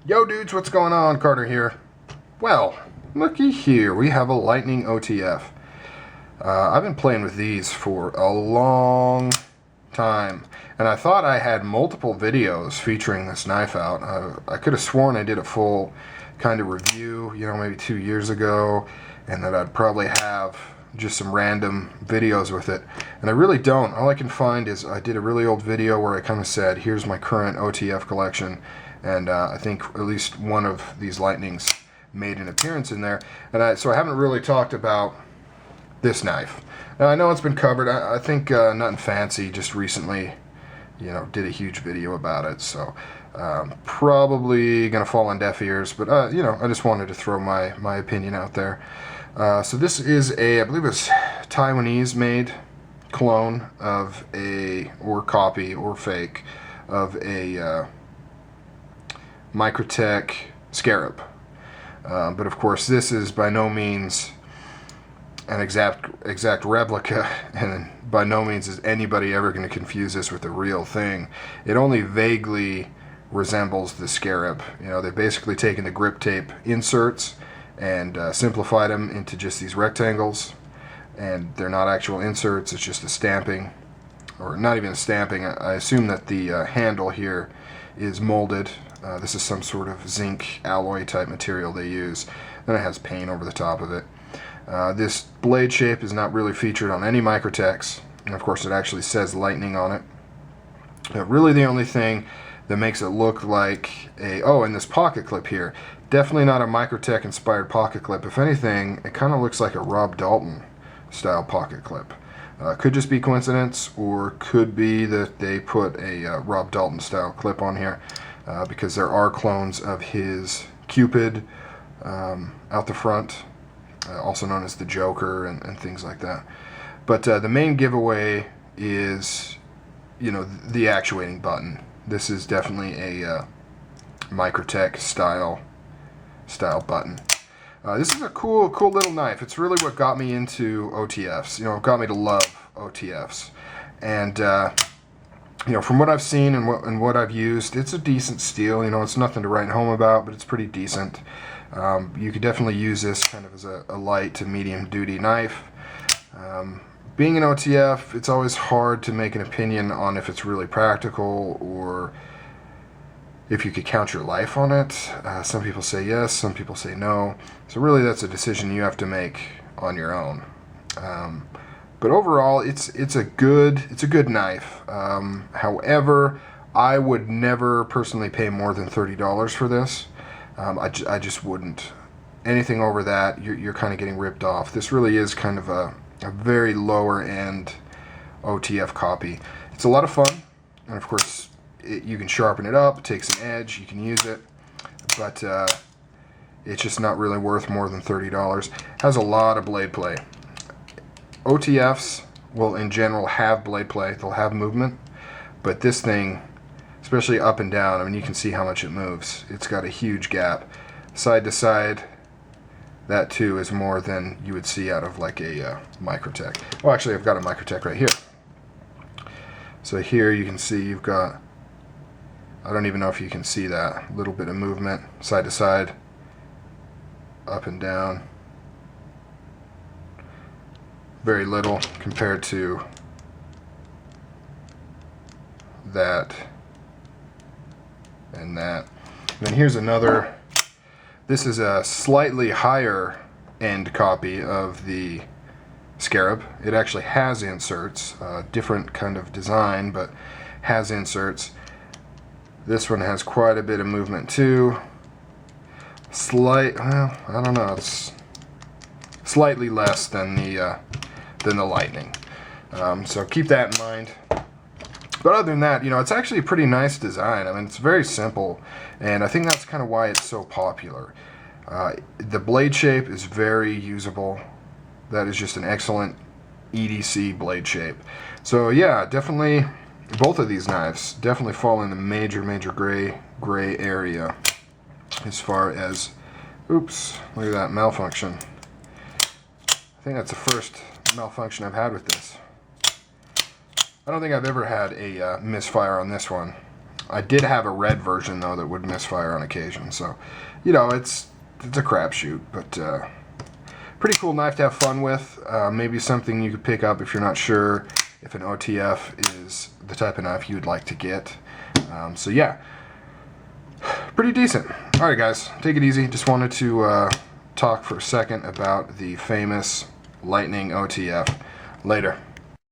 Yo dudes, what's going on? Carter here. Well, looky here, we have a Lightning OTF. I've been playing with these for a long time, and I thought I had multiple videos featuring this knife out. I could have sworn I did a full kind of review, maybe 2 years ago, and that I'd probably have just some random videos with it, and I really don't. All I can find is I did a really old video where I kind of said, here's my current OTF collection, and I think at least one of these Lightnings made an appearance in there, and so I haven't really talked about this knife. Now, I know it's been covered. I think Nothing Fancy just recently, did a huge video about it, so probably gonna fall on deaf ears, but I just wanted to throw my opinion out there. So this is I believe it's Taiwanese made clone of or copy or fake of a Microtech Scarab. But of course this is by no means an exact replica, and by no means is anybody ever going to confuse this with the real thing. It only vaguely resembles the Scarab. They've basically taken the grip tape inserts and simplified them into just these rectangles, and they're not actual inserts, it's just a stamping, or not even a stamping. I assume that the handle here is molded. This is some sort of zinc alloy type material they use. Then it has paint over the top of it. This blade shape is not really featured on any Microtechs, and of course it actually says Lightning on it. Really the only thing that makes it look like and this pocket clip here, definitely not a Microtech inspired pocket clip. If anything, it kind of looks like a Rob Dalton style pocket clip. Could just be coincidence, or could be that they put a Rob Dalton style clip on here, because there are clones of his Cupid out the front, also known as the Joker and things like that. But the main giveaway is, the actuating button. This is definitely a Microtech style button. This is a cool little knife. It's really what got me into OTFs. It got me to love OTFs. And from what I've seen and what I've used, it's a decent steel. It's nothing to write home about, but it's pretty decent. You could definitely use this kind of as a light to medium duty knife. Being an OTF, it's always hard to make an opinion on if it's really practical or if you could count your life on it. Some people say yes, some people say no. So really that's a decision you have to make on your own. But overall, it's a good knife. However, I would never personally pay more than $30 for this. I just wouldn't. Anything over that, you're kind of getting ripped off. This really is kind of a very lower end OTF copy. It's a lot of fun, and of course you can sharpen it up, it takes an edge, you can use it, but it's just not really worth more than $30. Has a lot of blade play. OTFs will in general have blade play, they'll have movement, but this thing, especially up and down, you can see how much it moves. It's got a huge gap. Side to side, that too is more than you would see out of like a Microtech. Well, actually I've got a Microtech right here. So here you can see you've got, I don't even know if you can see that little bit of movement side to side, up and down. Very little compared to that and that. And then here's another. This is a slightly higher end copy of the Scarab. It actually has inserts, different kind of design, but has inserts. This one has quite a bit of movement too. Well, I don't know, it's slightly less than the Lightning. So keep that in mind. But other than that, it's actually a pretty nice design. It's very simple, and I think that's kind of why it's so popular. The blade shape is very usable. That is just an excellent EDC blade shape. So yeah, definitely, both of these knives definitely fall in the major gray area as far as, oops, look at that malfunction. I think that's the first malfunction I've had with this. I don't think I've ever had a misfire on this one. I did have a red version though that would misfire on occasion, so you know it's a crapshoot, but pretty cool knife to have fun with. Maybe something you could pick up if you're not sure if an OTF is the type of knife you'd like to get. So yeah, pretty decent. All right, guys, take it easy. Just wanted to talk for a second about the famous Lightning OTF. Later.